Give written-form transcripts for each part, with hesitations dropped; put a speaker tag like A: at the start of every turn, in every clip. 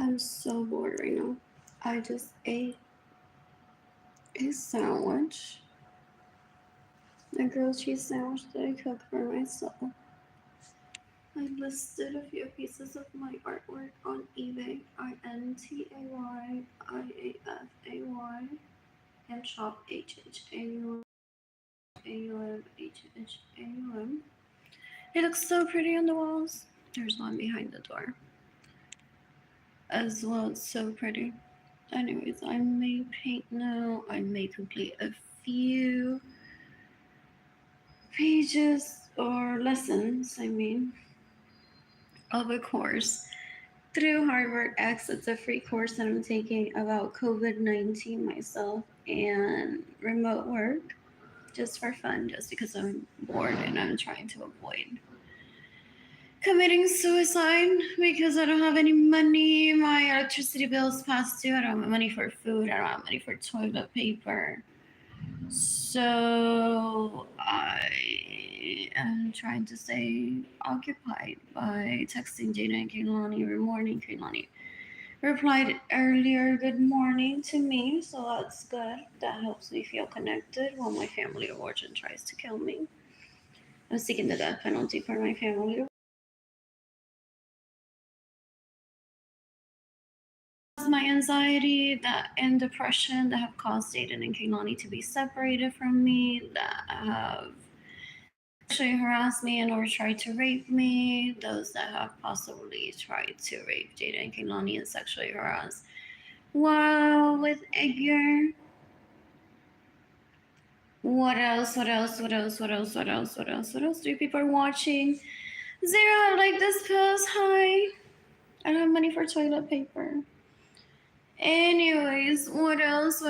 A: I'm so bored right now. I just ate a sandwich, a grilled cheese sandwich that I cooked for myself. I listed a few pieces of my artwork on eBay, INTAYIAFAY, and shop HHAUM. It looks so pretty on the walls. There's one behind the door as well. It's so pretty. Anyways, I may paint now. I may complete a few pages or lessons, of a course through Harvard X. It's a free course that I'm taking about COVID-19 myself and remote work, just for fun, just because I'm bored and I'm trying to avoid committing suicide because I don't have any money. My electricity bill's past due. I don't have money for food. I don't have money for toilet paper. So I am trying to stay occupied by texting Jada and Kaylani every morning. Kaylani replied earlier, "Good morning" to me, so that's good. That helps me feel connected while my family of origin tries to kill me. I'm seeking the death penalty for my family. My anxiety and depression that have caused Jaden and Kaylani to be separated from me, that have sexually harassed me and or tried to rape me, those that have possibly tried to rape Jaden and Kaylani and sexually harass while with Edgar. What else? 3 people are watching. 0, like this post. Hi. I don't have money for toilet paper. Anyways, what else?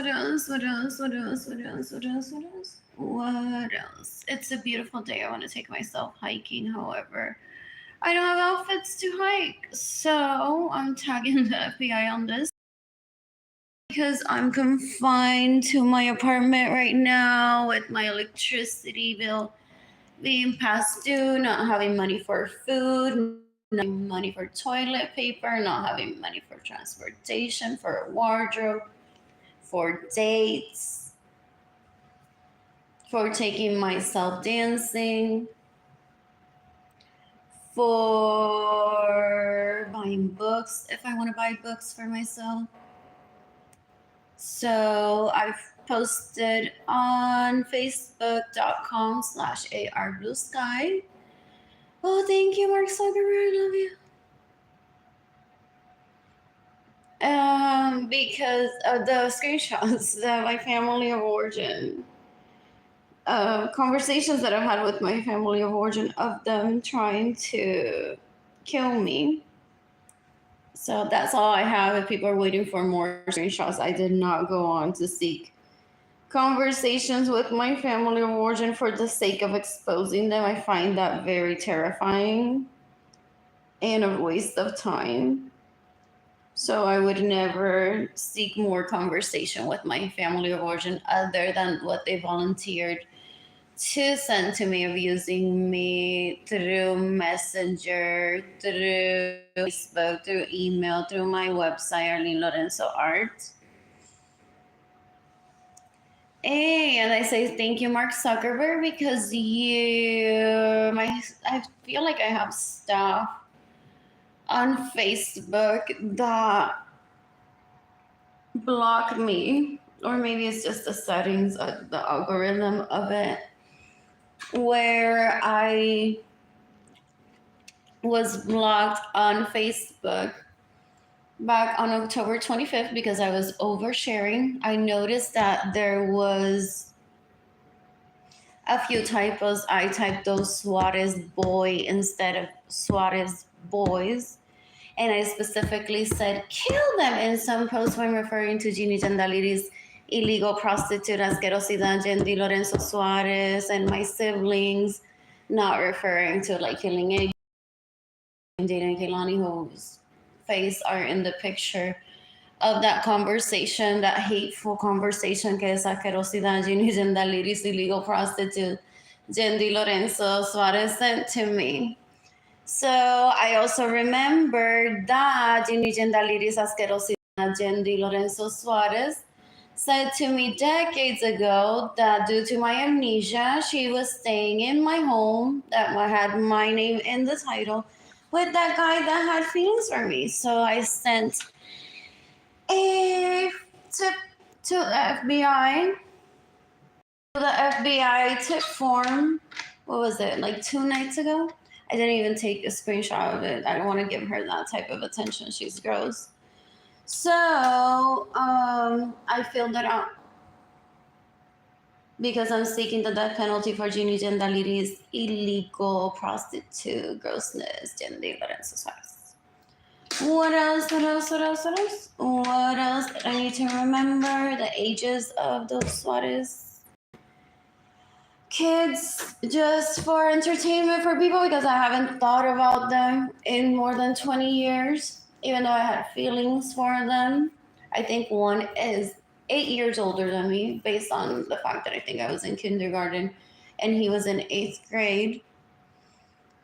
A: It's a beautiful day. I want to take myself hiking. However, I don't have outfits to hike. So I'm tagging the FBI on this because I'm confined to my apartment right now with my electricity bill being past due, not having money for food, not having money for toilet paper, not having money for transportation, for a wardrobe, for dates, for taking myself dancing, for buying books if I want to buy books for myself. So I've posted on facebook.com/arbluesky. Oh, thank you, Mark Zuckerberg. I love you. Because of the screenshots that my family of origin, conversations that I've had with my family of origin of them trying to kill me. So that's all I have. If people are waiting for more screenshots, I did not go on to seek conversations with my family of origin for the sake of exposing them. I find that very terrifying and a waste of time. So I would never seek more conversation with my family of origin other than what they volunteered to send to me, of using me through Messenger, through Facebook, through email, through my website, Arlene Lorenzo Art. Hey, and I say thank you, Mark Zuckerberg, because I feel like I have stuff on Facebook that block me, or maybe it's just the settings of the algorithm of it, where I was blocked on Facebook back on October 25th because I was oversharing. I noticed that there was a few typos. I typed those Suarez boy instead of Suarez boys. And I specifically said, kill them in some posts when referring to Jeannie Jandaliri's illegal prostitute, Asquerosidad, Jendi Lorenzo Suarez, and my siblings, not referring to like killing Jada and Kaylani, whose face are in the picture of that conversation, that hateful conversation que es Asquerosidad, Jeannie Jandaliri's illegal prostitute, Jendi Lorenzo Suarez sent to me. So I also remember that Inigenda Liris Asquerosina Jendi Lorenzo Suarez said to me decades ago that due to my amnesia, she was staying in my home that had my name in the title with that guy that had feelings for me. So I sent a tip to the FBI, tip form. What was it, like 2 nights ago? I didn't even take a screenshot of it. I don't want to give her that type of attention. She's gross. So I filled it out because I'm seeking the death penalty for Ginny Gendaliri's illegal prostitute grossness, Jenny Lorenzo Suarez. What else? What else? What else? What else? What else did I need to remember? The ages of those Suarez kids, just for entertainment for people, because I haven't thought about them in more than 20 years, even though I had feelings for them. I think one is 8 years older than me, based on the fact that I think I was in kindergarten and he was in 8th grade.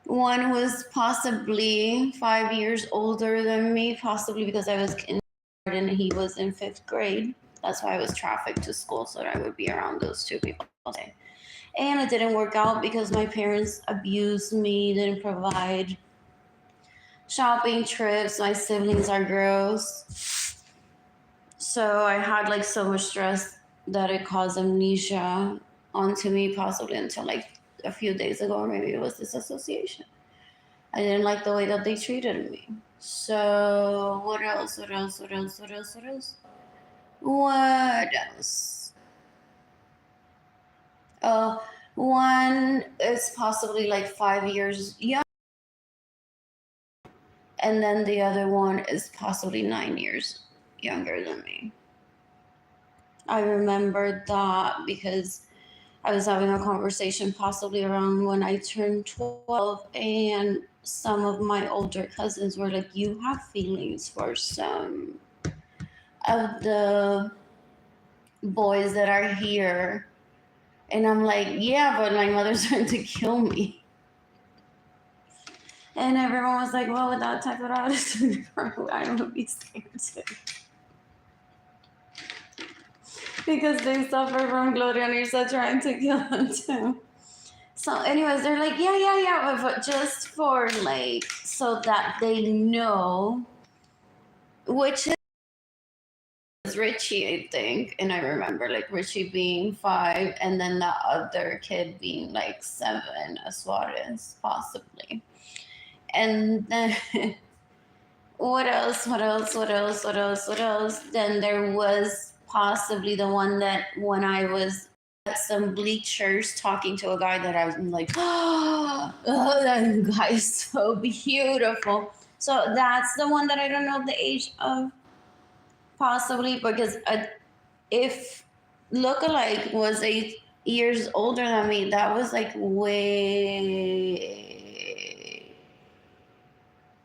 A: One was possibly 5 years older than me, possibly because I was in kindergarten and he was in 5th grade. That's why I was trafficked to school, so that I would be around those two people all day. And it didn't work out because my parents abused me, didn't provide shopping trips. My siblings are gross. So I had like so much stress that it caused amnesia onto me, possibly until like a few days ago, or maybe it was disassociation. I didn't like the way that they treated me. So what else? What else? What else? What else? What else? What else? One is possibly like 5 years young, and then the other one is possibly 9 years younger than me. I remember that because I was having a conversation possibly around when I turned 12, and some of my older cousins were like, "You have feelings for some of the boys that are here." And I'm like, "Yeah, but my mother's trying to kill me." And everyone was like, "Well, with that type of attitude, I would be scared too." Because they suffer from Gloria and Irsa trying to kill them too. So, anyways, they're like, yeah, but just for like, so that they know, which is Richie, I think. And I remember like Richie being 5, and then the other kid being like 7, as Suarez, possibly. And then what else? What else? What else? What else? What else? Then there was possibly the one that when I was at some bleachers talking to a guy that I was like, oh, that guy is so beautiful. So that's the one that I don't know the age of, possibly, because if lookalike was 8 years older than me, that was like way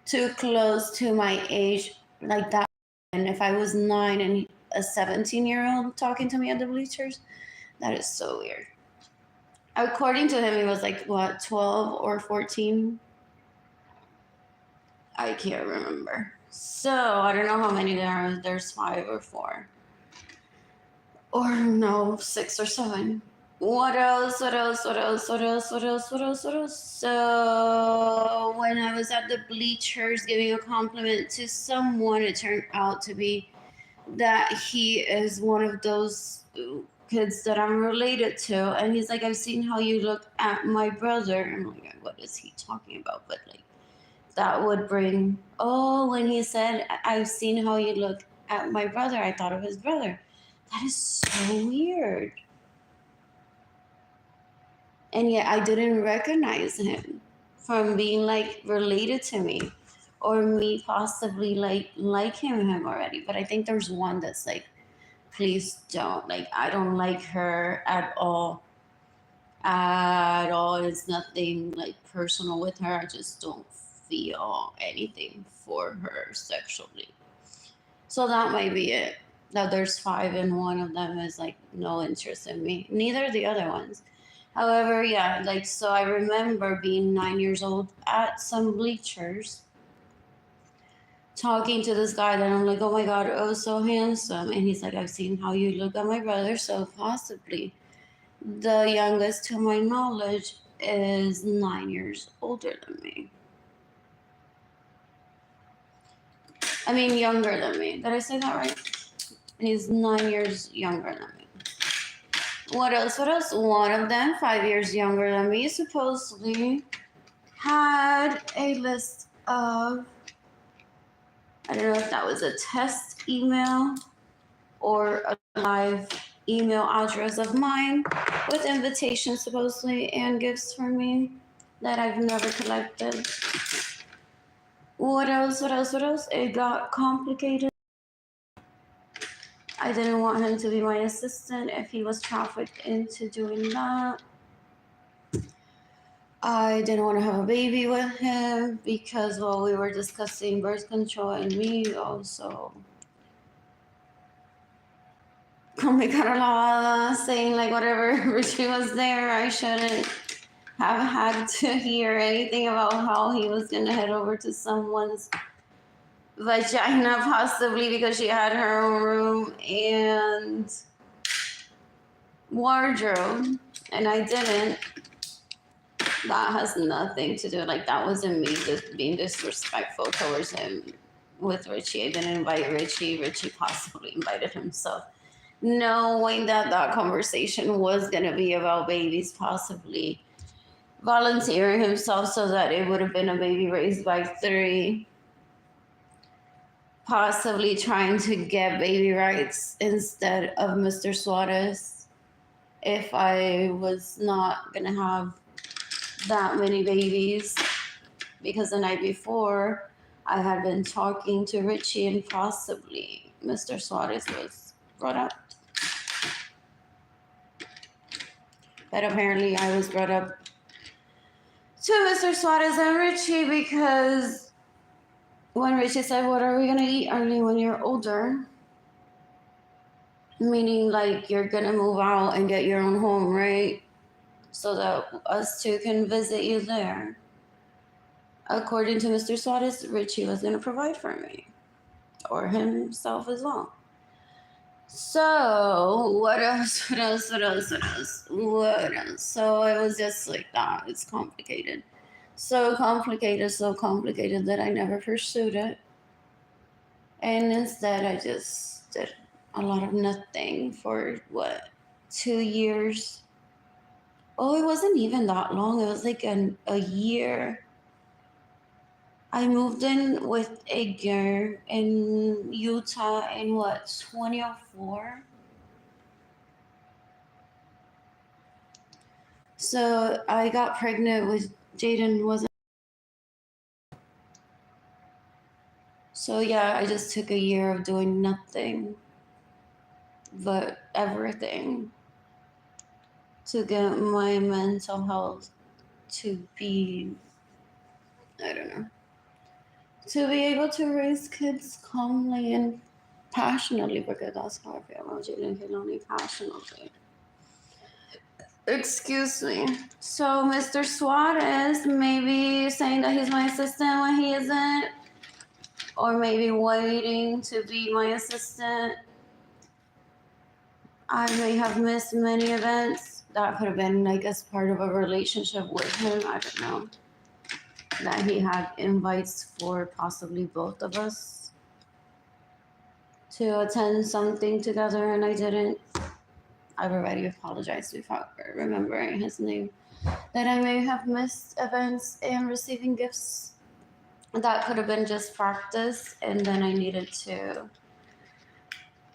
A: too close to my age, like that. And if I was 9 and a 17-year-old talking to me at the bleachers, that is so weird. According to him, he was like, what, 12 or 14? I can't remember. So I don't know how many there are. There's 5 or 4. Or no, 6 or 7. What else? What else? What else? What else? What else? What else? What else? So when I was at the bleachers giving a compliment to someone, it turned out to be that he is one of those kids that I'm related to. And he's like, I've seen how you look at my brother. I'm like, what is he talking about? But like, that would bring, oh, when he said, I've seen how you look at my brother, I thought of his brother. That is so weird. And yet I didn't recognize him from being like related to me, or me possibly liking him already. But I think there's one that's like, please don't, like, I don't like her at all. At all. It's nothing like personal with her. I just don't feel anything for her sexually. So that might be it. That there's 5 and one of them is like no interest in me. Neither the other ones. However, yeah, like, so I remember being 9 years old at some bleachers talking to this guy that I'm like, oh my God, oh, so handsome. And he's like, I've seen how you look at my brother, so possibly the youngest to my knowledge is 9 years older than me. I mean, younger than me. Did I say that right? He's 9 years younger than me. What else? What else? One of them, 5 years younger than me, supposedly had a list of, I don't know if that was a test email or a live email address of mine with invitations supposedly and gifts for me that I've never collected. What else? What else? What else? It got complicated. I didn't want him to be my assistant if he was trafficked into doing that. I didn't want to have a baby with him because, well, we were discussing birth control and me also. Oh my God, saying like whatever she was there, I shouldn't have had to hear anything about how he was going to head over to someone's vagina, possibly because she had her own room and wardrobe, and I didn't. That has nothing to do, like, that wasn't me just being disrespectful towards him with Richie. I didn't invite Richie. Richie possibly invited himself, knowing that that conversation was going to be about babies, possibly volunteering himself so that it would have been a baby raised by 3, possibly trying to get baby rights instead of Mr. Suarez if I was not going to have that many babies, because the night before I had been talking to Richie and possibly Mr. Suarez was brought up. But apparently I was brought up to Mr. Suarez and Richie because when Richie said, what are we going to eat, Arlene, when you're older? Meaning like you're going to move out and get your own home, right? So that us two can visit you there. According to Mr. Suarez, Richie was going to provide for me, or himself as well. So, what else? What else? What else? What else? What else? So, it was just like that. It's complicated. So complicated that I never pursued it. And instead, I just did a lot of nothing for 2 years? Oh, it wasn't even that long. It was like a year. I moved in with a girl in Utah in 2004? So I got pregnant with Jaden, wasn't. So yeah, I just took a year of doing nothing but everything to get my mental health to be, I don't know, to be able to raise kids calmly and passionately, because that's how I feel about Jaden can only passionately. Excuse me. So Mr. Suarez maybe saying that he's my assistant when he isn't, or maybe waiting to be my assistant. I may have missed many events. That could have been, I guess, part of a relationship with him. I don't know. That he had invites for possibly both of us to attend something together, and I didn't. I've already apologized without remembering his name. That I may have missed events and receiving gifts. That could have been just practice, and then I needed to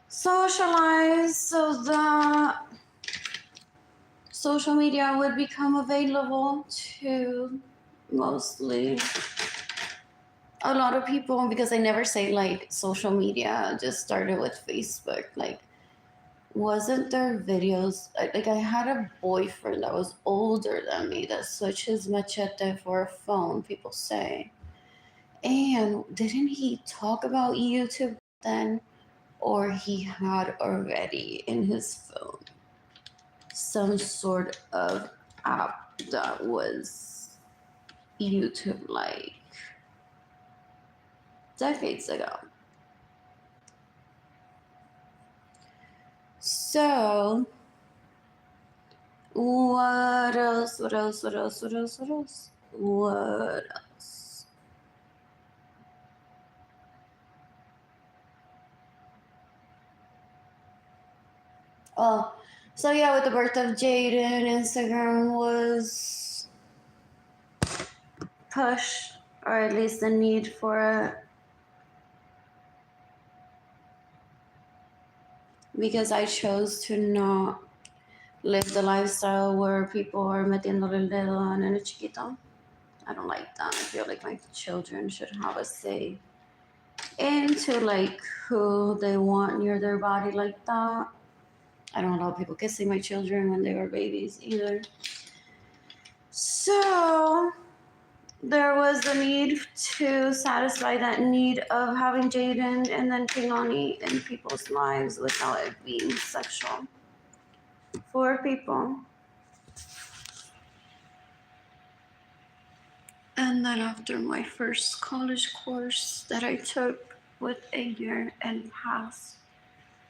A: socialize so that social media would become available to mostly a lot of people, because I never say like social media just started with Facebook. Like, wasn't there videos? Like, I had a boyfriend that was older than me that switched his machete for a phone, people say. And didn't he talk about YouTube then? Or he had already in his phone some sort of app that was YouTube like decades ago. So, what else? What else? What else? What else? What else? What else? Oh, so yeah, with the birth of Jaden, Instagram was pushed, or at least the need for it, because I chose to not live the lifestyle where people are metiéndole el dedo a nene chiquito. I don't like that. I feel like my children should have a say into like who they want near their body like that. I don't allow people kissing my children when they were babies either. So there was the need to satisfy that need of having Jaden and then Kehlani in people's lives without it being sexual for people. And then after my first college course that I took with a year and passed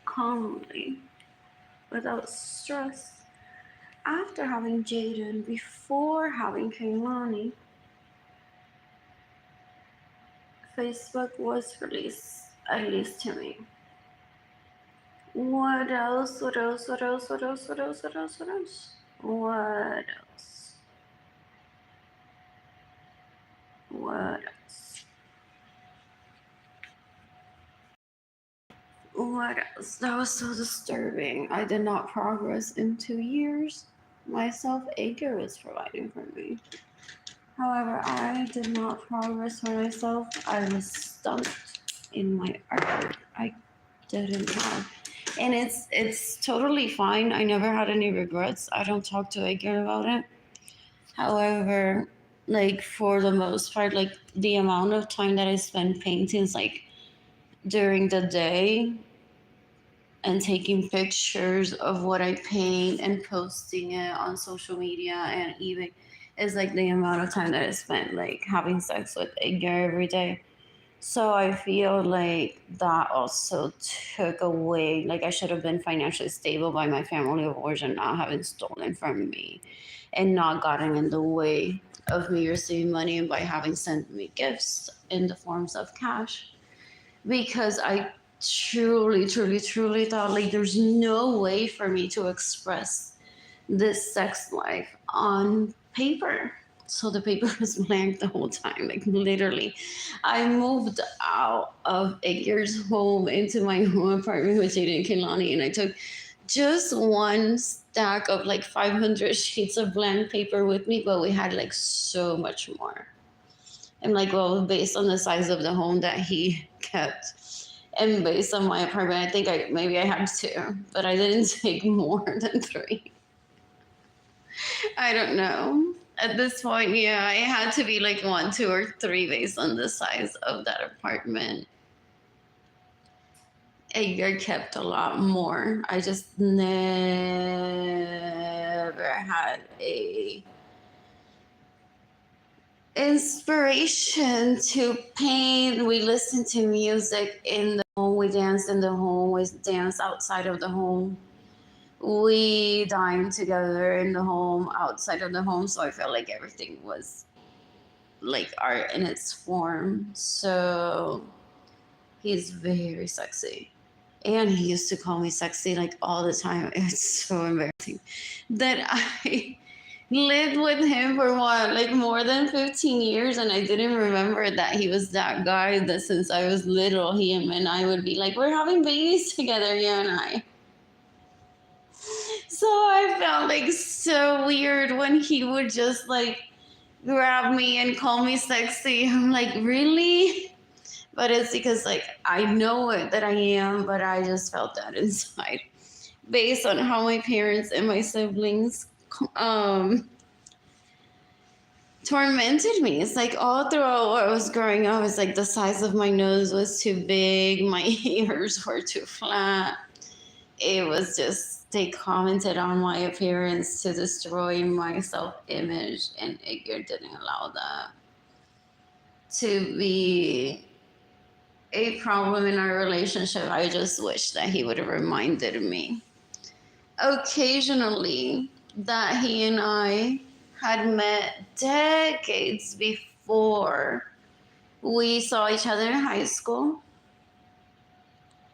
A: calmly without stress, after having Jaden, before having Kehlani, Facebook was released, at least to me. What else? What else? What else? What else? What else? What else? What else? What else? What else? What else? That was so disturbing. I did not progress in 2 years. Myself, Edgar was providing for me. However, I did not progress for myself. I was stumped in my art. I didn't have, and it's totally fine. I never had any regrets. I don't talk to Edgar about it. However, like for the most part, like the amount of time that I spend paintings, like during the day, and taking pictures of what I paint and posting it on social media and even is like the amount of time that I spent like having sex with Edgar every day. So I feel like that also took away, like I should have been financially stable by my family of origin not having stolen from me and not gotten in the way of me receiving money and by having sent me gifts in the forms of cash. Because I truly, truly, truly thought like there's no way for me to express this sex life on paper. So the paper was blank the whole time, like literally. I moved out of Edgar's home into my home apartment with Jaden and Kehlani, and I took just one stack of like 500 sheets of blank paper with me, but we had like so much more. And like, well, based on the size of the home that he kept, and based on my apartment, I think maybe I had two, but I didn't take more than three. I don't know. At this point, yeah, it had to be like one, two, or three based on the size of that apartment. Edgar kept a lot more. I just never had a inspiration to paint. We listened to music in the home. We danced in the home. We danced outside of the home. We dined together in the home, outside of the home. So I felt like everything was like art in its form. So he's very sexy. And he used to call me sexy like all the time. It's so embarrassing that I lived with him for what, like more than 15 years, and I didn't remember that he was that guy that since I was little, him and I would be like, we're having babies together, you and I. So I felt like so weird when he would just like grab me and call me sexy. I'm like, really? But it's because like I know it that I am, but I just felt that inside based on how my parents and my siblings tormented me. It's like all throughout what I was growing up, it's like the size of my nose was too big, my ears were too flat. it was just they commented on my appearance to destroy my self-image, and Edgar didn't allow that to be a problem in our relationship. I just wish that he would have reminded me occasionally that he and I had met decades before we saw each other in high school,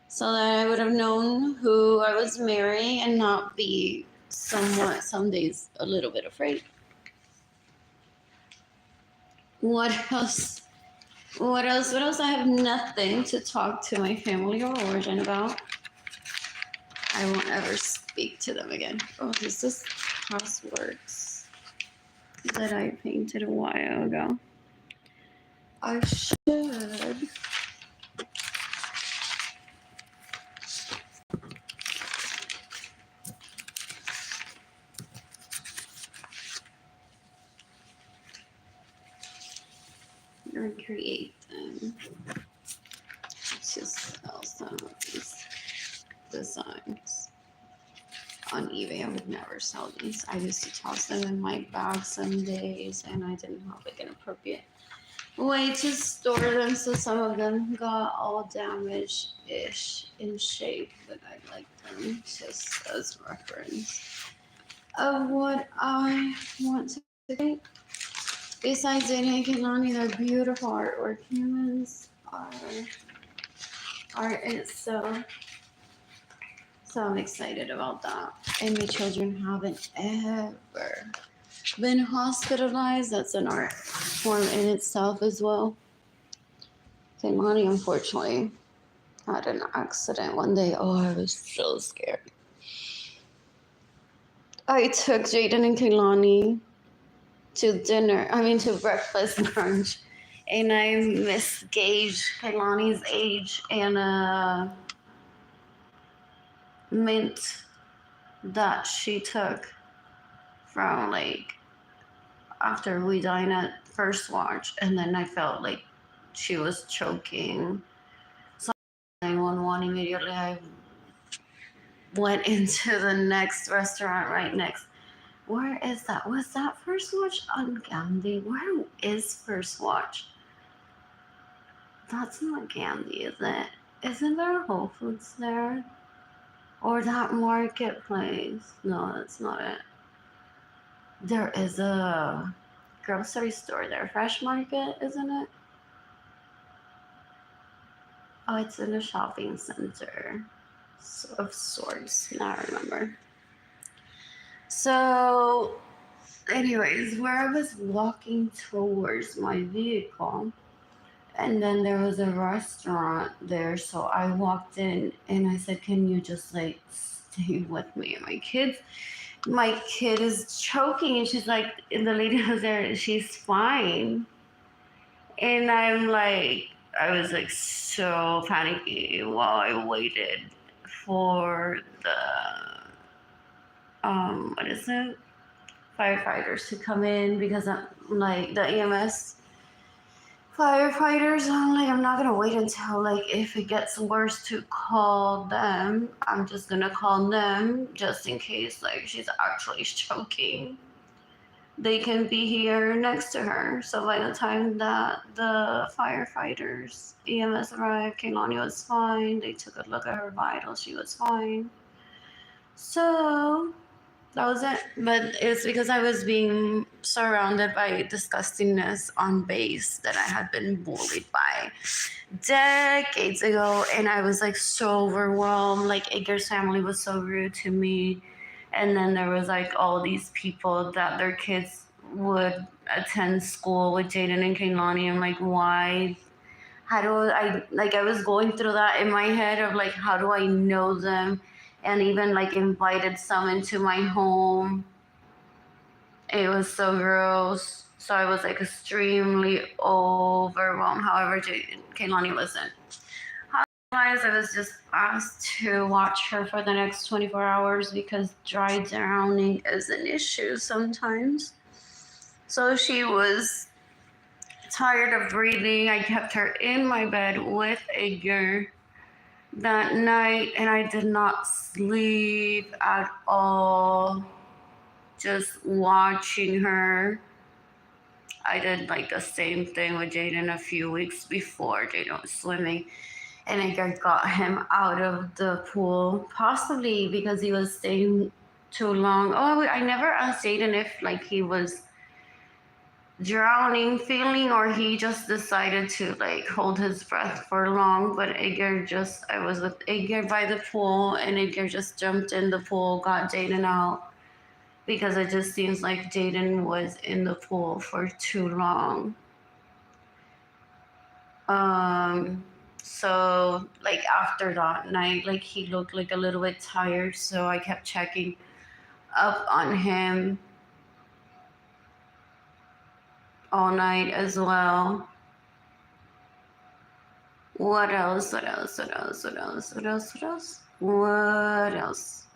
A: so that I would have known who I was marrying and not be somewhat, some days, a little bit afraid. What else? What else? What else? I have nothing to talk to my family of origin about. I won't ever speak to them again. Oh, is this passwords that I painted a while ago? I should. Recreate them. Let's just sell some of these designs on eBay. I would never sell these. I used to toss them in my bag some days, and I didn't have like an appropriate way to store them, so some of them got all damaged-ish in shape, but I like them just as reference of what I want to create. Besides Dana and Kehlani, they're beautiful artwork. Humans are art in itself. So I'm excited about that. And my children haven't ever been hospitalized. That's an art form in itself as well. Kehlani, unfortunately, had an accident one day. Oh, I was so scared. I took Jaden and Kehlani to breakfast brunch, and I misgauged Kehlani's age and a mint that she took from like after we dined at First Watch, and then I felt like she was choking. So 911 immediately. I went into the next restaurant right next. Where is that? Was that First Watch on Gandhi? Where is First Watch? That's not Gandhi, is it? Isn't there a Whole Foods there? Or that marketplace? No, that's not it. There is a grocery store there. Fresh Market, isn't it? Oh, it's in a shopping center of sorts. Now I remember. So, anyways, where I was walking towards my vehicle, and then there was a restaurant there, so I walked in and I said, "Can you just like stay with me?" My kid is choking, and she's like, and the lady was there, she's fine. And I was like so panicky while I waited for the what is it? Firefighters to come in, because I'm like the EMS firefighters. I'm like, I'm not gonna wait until like if it gets worse to call them. I'm just gonna call them just in case like she's actually choking. They can be here next to her. So by the time that the firefighters EMS arrived, Kehlani was fine. They took a look at her vitals. She was fine. So that was it. But it's because I was being surrounded by disgustingness on base that I had been bullied by decades ago, and I was like so overwhelmed. Like Edgar's family was so rude to me, and then there was like all these people that their kids would attend school with Jaden and Kehlani. I'm like, why? How do I was going through that in my head of like, how do I know them? And even like invited some into my home. It was so gross. So I was like extremely overwhelmed. However, Kehlani wasn't. Otherwise, I was just asked to watch her for the next 24 hours because dry drowning is an issue sometimes. So she was tired of breathing. I kept her in my bed with Edgar that night, and I did not sleep at all. Just watching her. I did like the same thing with Jaden a few weeks before. Jaden was swimming, and I got him out of the pool, possibly because he was staying too long. Oh, I never asked Jaden if like he was drowning feeling or he just decided to like hold his breath for long. But I was with Edgar by the pool, and Edgar just jumped in the pool, got Jaden out, because it just seems like Jaden was in the pool for too long. So like after that night, like he looked like a little bit tired, so I kept checking up on him all night as well. What else? What else? What else? What else? What else? What else? What else?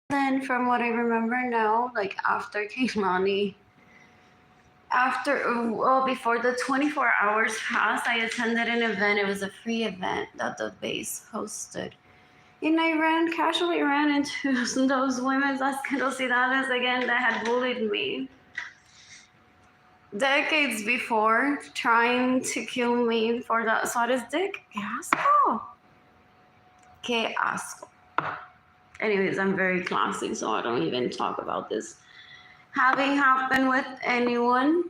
A: Then from what I remember now, like after Kehlani, before the 24 hours passed, I attended an event. It was a free event that the base hosted. And I casually ran into those women's asquerosidades again that had bullied me decades before, trying to kill me for that sadistic. ¡Qué asco! ¡Qué asco! Anyways, I'm very classy, so I don't even talk about this having happened with anyone.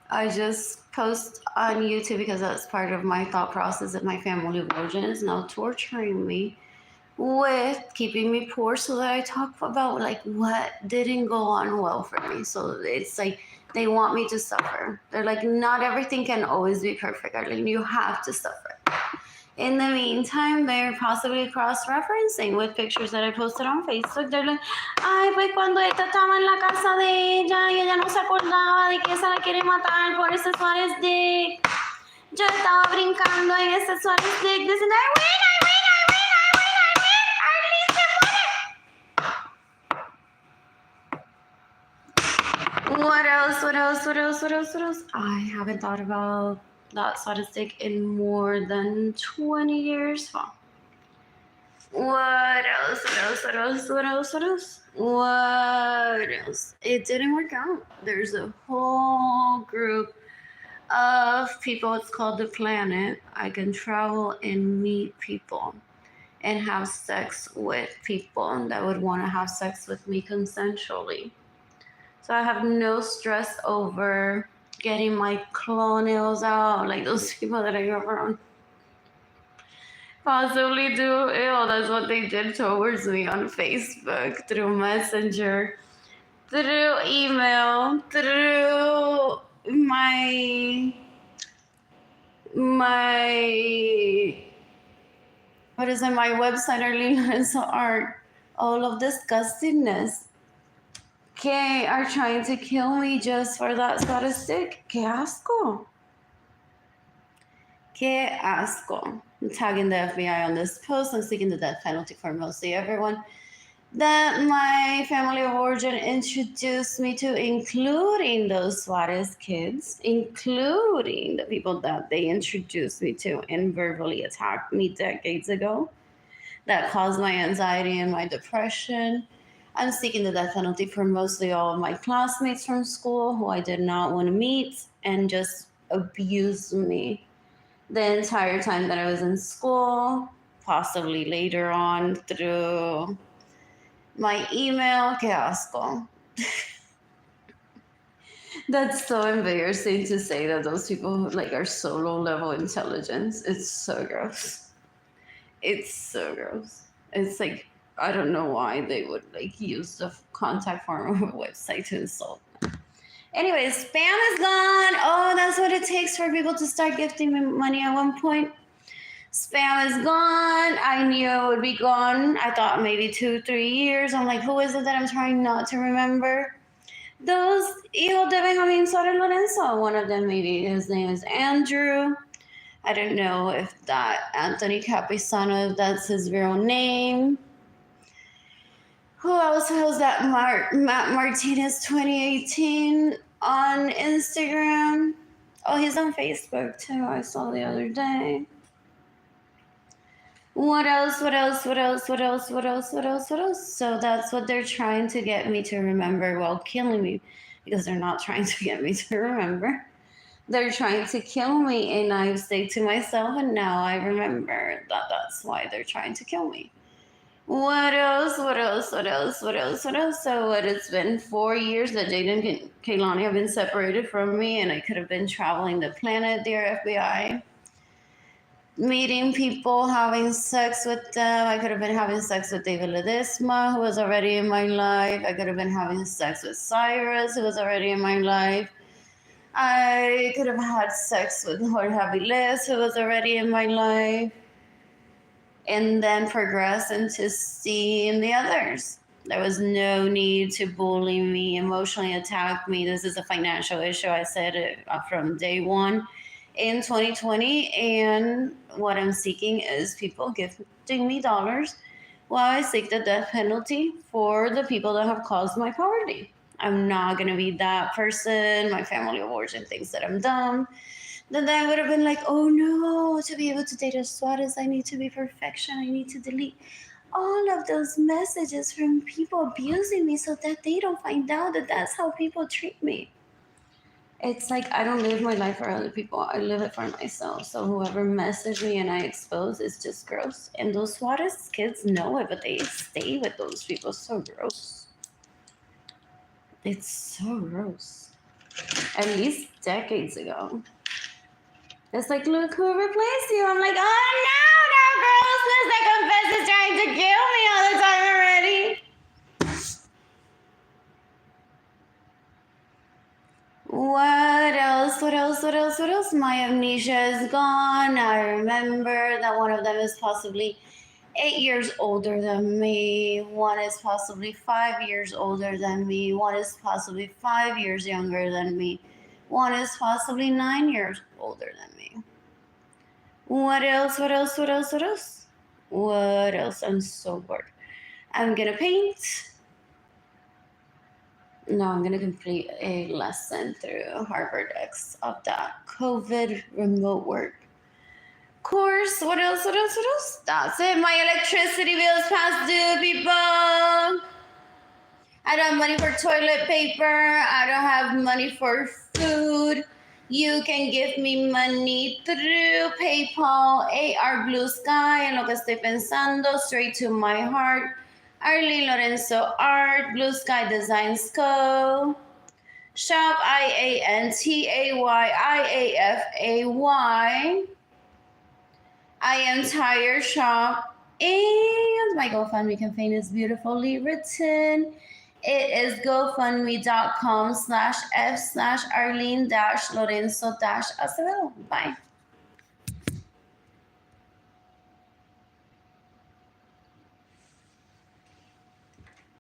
A: I just post on YouTube because that's part of my thought process that my family of origin is now torturing me with keeping me poor, so that I talk about like what didn't go on well for me. So it's like they want me to suffer. They're like, not everything can always be perfect, Arlene. You have to suffer. In the meantime, they're possibly cross-referencing with pictures that I posted on Facebook. They're like, ay, pues cuando esta estaba en la casa de ella y ella no se acordaba de que esa la quiere matar por ese Suárez Dick. Yo estaba brincando en ese Suárez Dick, diciendo, I win, Arlene se muere. What else? What else? What else? What else? What else? I haven't thought about that sadistic in more than 20 years. Huh. What else? What else? What else? What else? What else? What else? It didn't work out. There's a whole group of people. It's called the Planet. I can travel and meet people and have sex with people that would want to have sex with me consensually. So I have no stress over getting my claw nails out like those people that I grew up around possibly do. Ew, that's what they did towards me on Facebook, through Messenger, through email, through my what is it, my website, Arlene Lorenzo Art. All of disgustingness. Que are trying to kill me just for that statistic. Que asco. Que asco. I'm tagging the FBI on this post. I'm seeking the death penalty for mostly everyone that my family of origin introduced me to, including those Suarez kids, including the people that they introduced me to and verbally attacked me decades ago, that caused my anxiety and my depression. I'm seeking the death penalty for mostly all of my classmates from school who I did not want to meet and just abused me the entire time that I was in school, possibly later on through my email. Que asco. That's so embarrassing to say that those people like are so low level intelligence. It's so gross. It's so gross. It's like, I don't know why they would like use the contact form of a website to insult. Anyways, spam is gone. Oh, that's what it takes for people to start gifting me money at one point. Spam is gone. I knew it would be gone. I thought maybe 2-3 years. I'm like, who is it that I'm trying not to remember? Those hijos de Benjamin Arlene Lorenzo. One of them, maybe his name is Andrew. I don't know if that Anthony Capisano, if that's his real name. Who else has that? Matt Martinez 2018 on Instagram. Oh, he's on Facebook too. I saw the other day. What else? What else? What else? What else? What else? What else? What else? So that's what they're trying to get me to remember while killing me, because they're not trying to get me to remember. They're trying to kill me, and I've stayed to myself, and now I remember that that's why they're trying to kill me. What else? What else? What else? What else? What else? So what? It's been 4 years that Jaden and Kaylani have been separated from me, and I could have been traveling the planet, dear FBI, meeting people, having sex with them. I could have been having sex with David Ledesma, who was already in my life. I could have been having sex with Cyrus, who was already in my life. I could have had sex with Jorge Aviles, who was already in my life, and then progress into seeing the others. There was no need to bully me, emotionally attack me. This is a financial issue. I said it from day one in 2020. And what I'm seeking is people gifting me dollars while I seek the death penalty for the people that have caused my poverty. I'm not going to be that person. My family of origin thinks that I'm dumb. Then I would have been like, oh no, to be able to date a Suarez, I need to be perfection. I need to delete all of those messages from people abusing me so that they don't find out that that's how people treat me. It's like I don't live my life for other people. I live it for myself. So whoever messaged me and I expose is just gross. And those Suarez kids know it, but they stay with those people. So gross. It's so gross. At least decades ago. It's like, look who replaced you. I'm like, oh no, that grossness that confess is trying to kill me all the time already. What else? What else? What else? What else? My amnesia is gone. I remember that one of them is possibly 8 years older than me. One is possibly 5 years older than me. One is possibly 5 years younger than me. One is possibly 9 years older than me. What else? What else? What else? What else? What else? I'm so bored. I'm gonna paint. No, I'm gonna complete a lesson through Harvard X of that COVID remote work course. What else? What else? What else? That's it. My electricity bill's past due, people. I don't have money for toilet paper. I don't have money for food. You can give me money through PayPal, AR Blue Sky, en lo que estoy pensando, straight to my heart. Arlene Lorenzo Art, Blue Sky Designs Co. Shop IANTAYIAFAY. I am tired shop. And my GoFundMe campaign is beautifully written. It is gofundme.com/f/Arlene-Lorenzo-Acevedo. Bye.